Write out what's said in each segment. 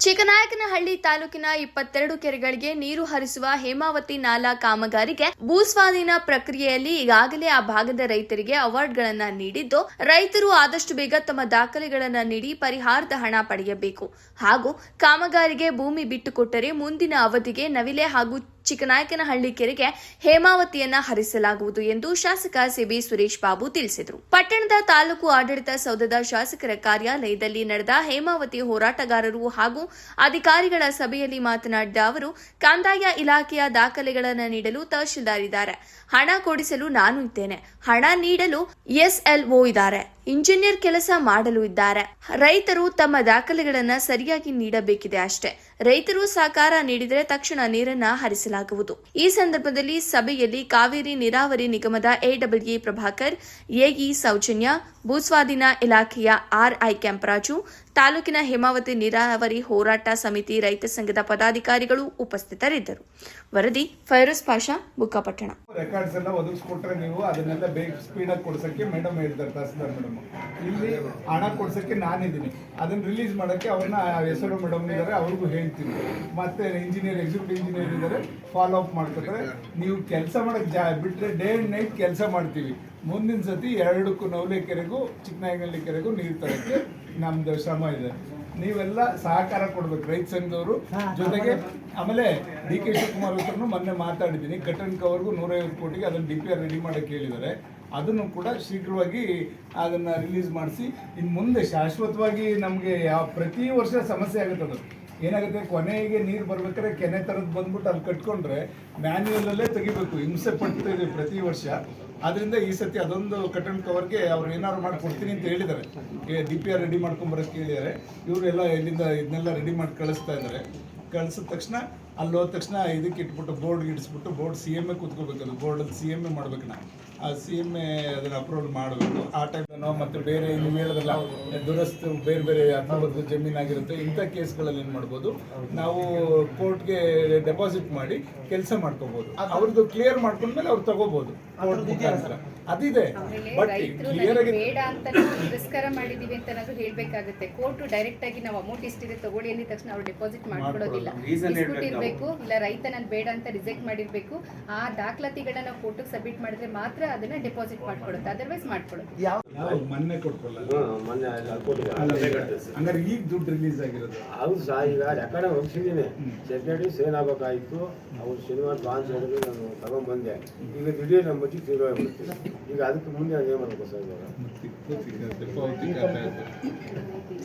ಚಿಕ್ಕನಾಯಕನಹಳ್ಳಿ ತಾಲೂಕಿನ 22 ಕೆರೆಗಳಿಗೆ ನೀರು ಹರಿಸುವ ಹೇಮಾವತಿ ನಾಲಾ ಕಾಮಗಾರಿಗೆ ಭೂಸ್ವಾಧೀನ ಪ್ರಕ್ರಿಯೆಯಲ್ಲಿ ಈಗಾಗಲೇ ಆ ಭಾಗದ ರೈತರಿಗೆ ಅವಾರ್ಡ್ಗಳನ್ನು ನೀಡಿದ್ದು, ರೈತರು ಆದಷ್ಟು ಬೇಗ ತಮ್ಮ ದಾಖಲೆಗಳನ್ನು ನೀಡಿ ಪರಿಹಾರದ ಹಣ ಪಡೆಯಬೇಕು ಹಾಗೂ ಕಾಮಗಾರಿಗೆ ಭೂಮಿ ಬಿಟ್ಟುಕೊಟ್ಟರೆ ಮುಂದಿನ ಅವಧಿಗೆ ನವಿಲೆ ಹಾಗೂ ಚಿಕ್ಕನಾಯಕನಹಳ್ಳಿ ಕೆರೆಗೆ ಹೇಮಾವತಿಯನ್ನ ಹರಿಸಲಾಗುವುದು ಎಂದು ಶಾಸಕ ಸಿಬಿ ಸುರೇಶ್ ಬಾಬು ತಿಳಿಸಿದರು. ಪಟ್ಟಣದ ತಾಲೂಕು ಆಡಳಿತ ಸೌಧದ ಶಾಸಕರ ಕಾರ್ಯಾಲಯದಲ್ಲಿ ನಡೆದ ಹೇಮಾವತಿ ಹೋರಾಟಗಾರರು ಹಾಗೂ ಅಧಿಕಾರಿಗಳ ಸಭೆಯಲ್ಲಿ ಮಾತನಾಡಿದ ಅವರು, ಕಂದಾಯ ಇಲಾಖೆಯ ದಾಖಲೆಗಳನ್ನು ನೀಡಲು ತಹಶೀಲ್ದಾರ್ ಇದ್ದಾರೆ, ಹಣ ಕೊಡಿಸಲು ನಾನು ಇದ್ದೇನೆ, ಹಣ ನೀಡಲು ಎಸ್ಎಲ್ಒ ಇದ್ದಾರೆ, ಇಂಜಿನಿಯರ್ ಕೆಲಸ ಮಾಡಲು ಇದ್ದಾರೆ. ರೈತರು ತಮ್ಮ ದಾಖಲೆಗಳನ್ನು ಸರಿಯಾಗಿ ನೀಡಬೇಕಿದೆ ಅಷ್ಟೇ. ರೈತರು ಸಹಕಾರ ನೀಡಿದರೆ ತಕ್ಷಣ ನೀರನ್ನ ಹರಿಸಲಾಗುವುದು. ಈ ಸಂದರ್ಭದಲ್ಲಿ ಸಭೆಯಲ್ಲಿ ಕಾವೇರಿ ನೀರಾವರಿ ನಿಗಮದ ಎಡಬ್ಲ್ಯೂ ಪ್ರಭಾಕರ್, ಎಇ ಸೌಜನ್ಯ, ಭೂಸ್ವಾಧೀನ ಇಲಾಖೆಯ ಆರ್ಐ ಕೆಂಪರಾಜು, ತಾಲೂಕಿನ ಹೇಮಾವತಿ ನೀರಾವರಿ ಹೋರಾಟ ಸಮಿತಿ ರೈತ ಸಂಘದ ಪದಾಧಿಕಾರಿಗಳು ಉಪಸ್ಥಿತರಿದ್ದರು. ವರದಿ ಫೈರೋಜ್ ಪಾಷಾ, ಬುಕ್ಕಾಪಟ್ಟಣ. ರೆಕಾರ್ಡ್ಸ್ ಎಲ್ಲ ಒದಗಿಸ್ಕೊಟ್ರೆ ನೀವು ಅದನ್ನೆಲ್ಲ ಬೇಗ ಸ್ಪೀಡಾಗಿ ಕೊಡ್ಸಕ್ಕೆ ಮೇಡಮ್ ಹೇಳಿದ್ದಾರೆ, ತಹಸೀಲ್ದಾರ್ ಮೇಡಮ್. ಇಲ್ಲಿ ಹಣ ಕೊಡ್ಸಕ್ಕೆ ನಾನಿದ್ದೀನಿ, ಅದನ್ನ ರಿಲೀಸ್ ಮಾಡಕ್ಕೆ ಅವ್ರನ್ನ ಹೆಸರು ಮೇಡಮ್ ಇದ್ದಾರೆ, ಅವ್ರಿಗೂ ಹೇಳ್ತೀನಿ. ಮತ್ತೆ ಇಂಜಿನಿಯರ್, ಎಕ್ಸಿಕ್ಯೂಟಿವ್ ಇಂಜಿನಿಯರ್ ಇದ್ದಾರೆ, ಫಾಲೋ ಅಪ್ ಮಾಡ್ಕೊತಾರೆ. ನೀವು ಕೆಲಸ ಮಾಡಕ್ಕೆ ಬಿಟ್ರೆ ಡೇ ಅಂಡ್ ನೈಟ್ ಕೆಲಸ ಮಾಡ್ತೀವಿ. ಮುಂದಿನ ಸತಿ ಎರಡಕ್ಕೂ ನವಲೆ ಕೆರೆಗೂ ಚಿಕ್ಕನಾಯಕನಹಳ್ಳಿ ಕೆರೆಗೂ ನೀರು ತರಕ್ಕೆ ನಮ್ದು ಶ್ರಮ ಇದೆ. ನೀವೆಲ್ಲ ಸಹಕಾರ ಕೊಡ್ಬೇಕು, ರೈತ ಸಂಘದವರು ಜೊತೆಗೆ. ಆಮೇಲೆ ಡಿ ಕೆ ಶಿವಕುಮಾರ್ ಹತ್ರನು ಮೊನ್ನೆ ಮಾತಾಡಿದ್ದೀನಿ, ಕಟ್ಟನ್ ಕವರ್ಗೂ 150 ಕೋಟಿಗೆ ಅದನ್ನು DPR ರೆಡಿ ಮಾಡಕ್ಕೆ ಹೇಳಿದ್ದಾರೆ. ಅದನ್ನು ಕೂಡ ಶೀಘ್ರವಾಗಿ ಅದನ್ನು ರಿಲೀಸ್ ಮಾಡಿಸಿ, ಇನ್ನು ಮುಂದೆ ಶಾಶ್ವತವಾಗಿ ನಮಗೆ ಪ್ರತಿ ವರ್ಷ ಸಮಸ್ಯೆ ಆಗುತ್ತೆ. ಅದು ಏನಾಗುತ್ತೆ, ಕೊನೆಗೆ ನೀರು ಬರ್ಬೇಕಾದ್ರೆ ಕೆನೆ ಥರದ್ದು ಬಂದ್ಬಿಟ್ಟು ಅಲ್ಲಿ ಕಟ್ಕೊಂಡ್ರೆ ಮ್ಯಾನ್ಯುಯಲಲ್ಲೇ ತೆಗಿಬೇಕು, ಹಿಂಸೆ ಪಡ್ತಿದ್ದೀವಿ ಪ್ರತಿ ವರ್ಷ. ಅದರಿಂದ ಈ ಸತಿ ಅದೊಂದು ಕಟ್ಟನ್ ಕವರ್ಗೆ ಅವ್ರು ಏನಾದ್ರು ಮಾಡಿ ಕೊಡ್ತೀನಿ ಅಂತ ಹೇಳಿದ್ದಾರೆ. DPR ರೆಡಿ ಮಾಡ್ಕೊಂಬರೋಕ್ಕೆ ಹೇಳಿದ್ದಾರೆ. ಇವರೆಲ್ಲ ಇಲ್ಲಿಂದ ಇದನ್ನೆಲ್ಲ ರೆಡಿ ಮಾಡಿ ಕಳಿಸ್ತಾ ಇದ್ದಾರೆ. ಕಳಿಸಿದ ತಕ್ಷಣ ಅಲ್ಲಿ ಹೋದ ತಕ್ಷಣ ಇದಕ್ಕೆ ಇಟ್ಬಿಟ್ಟು ಬೋರ್ಡ್ಗೆ ಇಡಿಸ್ಬಿಟ್ಟು ಬೋರ್ಡ್ CMA ಕೂತ್ಕೋಬೇಕು. ಅದು ಬೋರ್ಡಲ್ಲಿ CMA ಮಾಡ್ಬೇಕು. ಆ CMA ಅದನ್ನು ಅಪ್ರೂವಲ್ ಮಾಡಬೇಕು. ಆ ಟೈಮ್ನೋ ಮತ್ತು ಬೇರೆ ನೀವು ಹೇಳಿದ್ರಲ್ಲ ದುರಸ್ತು ಬೇರೆ ಬೇರೆ ಹಕ್ಕುಬದ್ದು ಜಮೀನಾಗಿರುತ್ತೆ, ಇಂಥ ಕೇಸ್ಗಳಲ್ಲಿ ಏನು ಮಾಡ್ಬೋದು, ನಾವು ಕೋರ್ಟ್ಗೆ ಡೆಪಾಸಿಟ್ ಮಾಡಿ ಕೆಲಸ ಮಾಡ್ಕೋಬೋದು. ಅವ್ರದ್ದು ಕ್ಲಿಯರ್ ಮಾಡ್ಕೊಂಡ್ಮೇಲೆ ಅವ್ರು ತಗೋಬೋದು ಕೋರ್ಟ್ ಮುಖಾಂತರ. ಅದಿದೆ, ಬಟ್ ಕ್ಲಿಯರ್ ಆಗಿ ಬೇಡ ಅಂತ ತಿರಸ್ಕಾರ ಮಾಡಿದೀವಿ ಅಂತ ಏನಾದ್ರು ಹೇಳ್ಬೇಕಾಗುತ್ತೆ. ಕೋರ್ಟ್ ಡೈರೆಕ್ಟ್ ಆಗಿ ನಾವು ಅಮೌಂಟ್ ಇಷ್ಟಿದೆ ತಗೊಳ್ಳಿ ಅಂದ ತಕ್ಷಣ ಅವ್ರು ಡೆಪಾಸಿಟ್ ಮಾಡ್ಕೊಡೋದಿಲ್ಲ. ಡಿಸ್ಪ್ಯೂಟ್ ಇರಬೇಕು, ಇಲ್ಲ ರೈತ ನಾನು ಬೇಡ ಅಂತ ರಿಜೆಕ್ಟ್ ಮಾಡಿರ್ಬೇಕು. ಆ ದಾಖಲಾತಿಗಳನ್ನ ನಾವು ಕೋರ್ಟ್ಗೆ ಸಬ್ಮಿಟ್ ಮಾಡಿದ್ರೆ ಮಾತ್ರ ಅದನ್ನ ಡೆಪಾಸಿಟ್ ಮಾಡ್ಕೊಡುತ್ತೆ, ಅದರ್ವೈಸ್ ಮಾಡ್ಕೊಡೋದು. ಮೊನ್ನೆ ಕೊಡ್ಕೊಳ್ಳ ಹಂಗಾರೆ ಈಗ ದುಡ್ಡು ರಿಲೀಸ್ ಆಗಿರೋದು. ಹೌದು ಸಹ, ಈಗ ರೆಕಾರ್ಡ್ ಹೋಗ್ಸಿದ್ದೀನಿ. ಸೆಕ್ರೆಟರಿ ಸೇಲ್ ಆಗಬೇಕಾಗಿತ್ತು. ಅವ್ರು ಶನಿವಾರ ಲಾಂಚ್ ಹೇಳಿದ್ರೆ ನಾನು ತಗೊಂಡ್ಬಂದೆ. ಈಗ ದಿಢೀರ್ ನಮ್ಮ ಮಚ್ಚಿಗೆ ತೀರೋಗ್ಬಿಡ್ತೀನಿ. ಈಗ ಅದಕ್ಕೆ ಮುಂದೆ ಏನು ಮಾಡಬೇಕು ಸರ್?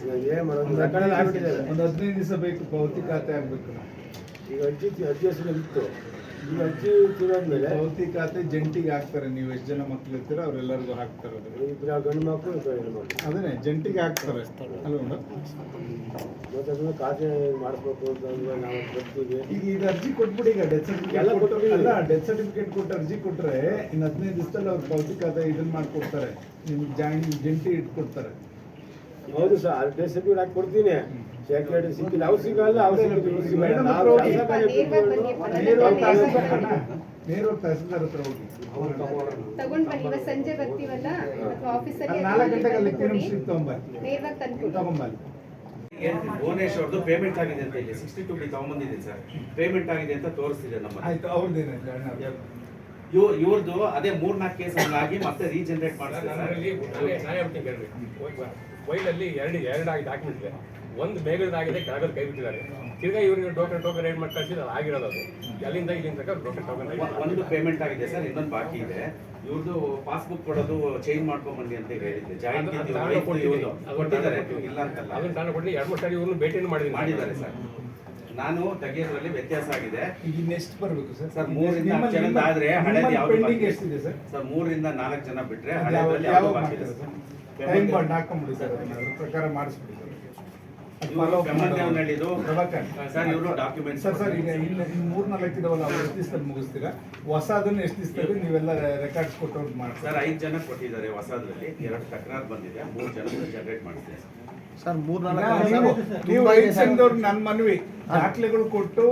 ಇವಾಗ ಏನು ಮಾಡೋದು? ರೆಕಾರ್ಡ್ ಆಗ್ಬಿಟ್ಟಿದೆ. ಒಂದು 15 ದಿವಸ ಬೇಕು, ಪಾವತಿ ಖಾತೆ ಆಗ್ಬೇಕು. ಈಗ ಅರ್ಜಿ ಹೆಸರು ಇತ್ತು. ಈಗ ಅರ್ಜಿ ತೀರೋದ್ಮೇಲೆ ಪಾವತಿ ಖಾತೆ ಜಂಟಿಗೆ ಹಾಕ್ತಾರೆ. ನೀವು ಎಷ್ಟು ಜನ ಮಕ್ಳು ಇರ್ತೀರೋ ಅವರೆಲ್ಲರಿಗೂ ಹಾಕ್ತಾರೆ. ಇಬ್ಬರು ಗಂಡು ಮಕ್ಕಳು, ಇಬ್ಬರು ಹೆಣ್ಣು ಮಕ್ಕಳು, ಅದನ್ನೇ ಜಂಟಿಗೆ ಹಾಕ್ತಾರೆ ಅಲ್ವ? ಮತ್ತೆ ಅದನ್ನ ಖಾತೆ ಮಾಡಿಸ್ಬೇಕು ಅಂತ ನಾವು ಬರ್ತೀವಿ. ಈಗ ಇದು ಅರ್ಜಿ ಕೊಟ್ಬಿಡಿ. ಈಗ ಡೆತ್ ಸರ್ಟಿಫಿಕೇಟ್ ಅಲ್ಲ, ಡೆತ್ ಸರ್ಟಿಫಿಕೇಟ್ ಕೊಟ್ಟು ಅರ್ಜಿ ಕೊಟ್ಟರೆ ಇನ್ನು 15 ದಿವಸದಲ್ಲಿ ಅವ್ರು ಪಾವತಿ ಖಾತೆ ಇದನ್ನ ಮಾಡ್ಕೊಡ್ತಾರೆ, ನಿಮ್ಗೆ ಜಂಟಿ ಇಟ್ಕೊಡ್ತಾರೆ. ಹೌದು ಸರ್, ಅದು ಡೆತ್ ಸರ್ಟಿಫಿಕೇಟ್ ಹಾಕಿ ಕೊಡ್ತೀನಿ. ಸೆಕ್ರೆಟರಿ ಸಿಕ್ಕಿಲ್ಲ, ಅವ್ರು ಸಿಗಲ್ಲ, ಅವ್ರು ನೇರವಾಗಿ ತಹಸೀಲ್ದಾರ್ ಹತ್ರ ಹೋಗಿ ತಗೊಂಡ್ ಬನ್ನಿ. ಇವತ್ತು ಸಂಜೆ ಬರ್ತೀವಲ್ಲ, ಆಫೀಸಲ್ಲಿ 4 ಗಂಟೆಗೆ ಅಲ್ಲಿ ತಗೊಂಬಲ್ಲಿ. ನೇರವಾಗಿ ತಂದ್ಕೊಡಿ. ಭುವನೇಶ್ ಅವ್ರದ್ದು ಪೇಮೆಂಟ್ ಆಗಿದೆ ಅಂತ ಇಲ್ಲಿ 62 ಬಿಲ್ ತಗೊಂಡ್ಬಂದಿದ್ದೀನಿ ಸರ್. ಪೇಮೆಂಟ್ ಆಗಿದೆ ಅಂತ ತೋರಿಸ್ತಿದೆ ನಮ್ಮ. ಆಯ್ತು, ಅವ್ರದ್ದೇನೆ ಇವ್ರದ್ದು ಅದೇ 3-4 ಕೇಸ್ ಹಂಗಾಗಿ ಮತ್ತೆ ರೀಜನರೇಟ್ ಮಾಡ್ತಾರೆ. ವೈಲಲ್ಲಿ ಎರಡಾಗಿ ಡಾಕ್ಯುಮೆಂಟ್ ಒಂದು ಬೇಗದಾಗಿದೆ, ಕೆಳಗಡೆ ಕೈ ಬಿಟ್ಟಿದ್ದಾರೆ. ತಿರ್ಗಾ ಇವ್ರಿಗೆ ಟೋಕನ್ ರೇಟ್ ಮಾಡಿ ಕಳಿಸಿದ್ರೆ ಆಗಿರೋದು. ಅದು ಅಲ್ಲಿಂದ ಇಲ್ಲಿಂದ ತನಕ ಟೋಕನ್ ಒಂದು ಪೇಮೆಂಟ್ ಆಗಿದೆ ಸರ್, ಇನ್ನೊಂದು ಬಾಕಿ ಇದೆ. ಇವ್ರದ್ದು ಪಾಸ್ಬುಕ್ ಕೊಡೋದು ಚೇಂಜ್ ಮಾಡ್ಕೊಂಡ್ ಬನ್ನಿ ಅಂತ ಹೇಳಿದ್ದೆ. ಜಾಯಿಂಟ್ ಕೊಟ್ಟಿದ್ದಾರೆ, ಇಲ್ಲ ಅಂತಲ್ಲ. ಅದನ್ನ ತಾನು ಕೊಟ್ಟು 2-3 ಸಾರಿ ಇವ್ರನ್ನ ಭೇಟಿಯನ್ನು ಮಾಡಿದ್ದಾರೆ ಸರ್. ನಾನು ತೆಗೆಯೋದ್ರಲ್ಲಿ ವ್ಯತ್ಯಾಸ ಆಗಿದೆ. ಈಗ ಇನ್ನೆಷ್ಟು ಬರಬೇಕು ಸರ್? ಸರ್ 3ರಿಂದ 4 ಜನ ಆದ್ರೆ ಹಳೆದು ಯಾವ್ದು ಎಷ್ಟಿದೆ ಸರ್? ಸರ್ 3ರಿಂದ 4 ಜನ ಬಿಟ್ರೆ ಹಳೆದ್ರಲ್ಲಿ ಯಾವ್ದು ಬಾಕಿ ಇದೆ ಸರ್. ಟೈಮ್ ಬಾಂಡ್ ಹಾಕೊಂಡ್ಬಿಡಿ ಸರ್, ಅದ್ರ ಪ್ರಕಾರ ಮಾಡಿಸ್ಬಿಡಿ ಸರ್. ಸರ್ ಇವರು ಡಾಕ್ಯುಮೆಂಟ್ಸ್ ಸರ್ ಈಗ ಇಲ್ಲ 3-4 ಇದಾವಲ್ಲ, ಅವ್ರು ಎಷ್ಟು ದಿವಸದಲ್ಲಿ ಮುಗಿಸ್ತೀರಾ? ಹೊಸದನ್ನು ಎಷ್ಟು ದಿವಸದಲ್ಲಿ ನೀವೆಲ್ಲ ರೆಕಾರ್ಡ್ಸ್ ಕೊಟ್ಟವ್ರು ಮಾಡ್ತೀರಾ? ಸರ್ 5 ಜನ ಕೊಟ್ಟಿದ್ದಾರೆ ಹೊಸದ್ರಲ್ಲಿ, 2 ತಕರಾರು ಬಂದಿದೆ, 3 ಜನ ಜನರೇಟ್ ಮಾಡ್ತೀವಿ ಸರ್. ನೀವು ರೈತ ಸಂಘದವ್ರು ನನ್ನ ಮನವಿ, ದಾಖಲೆಗಳು ಕೊಟ್ಟು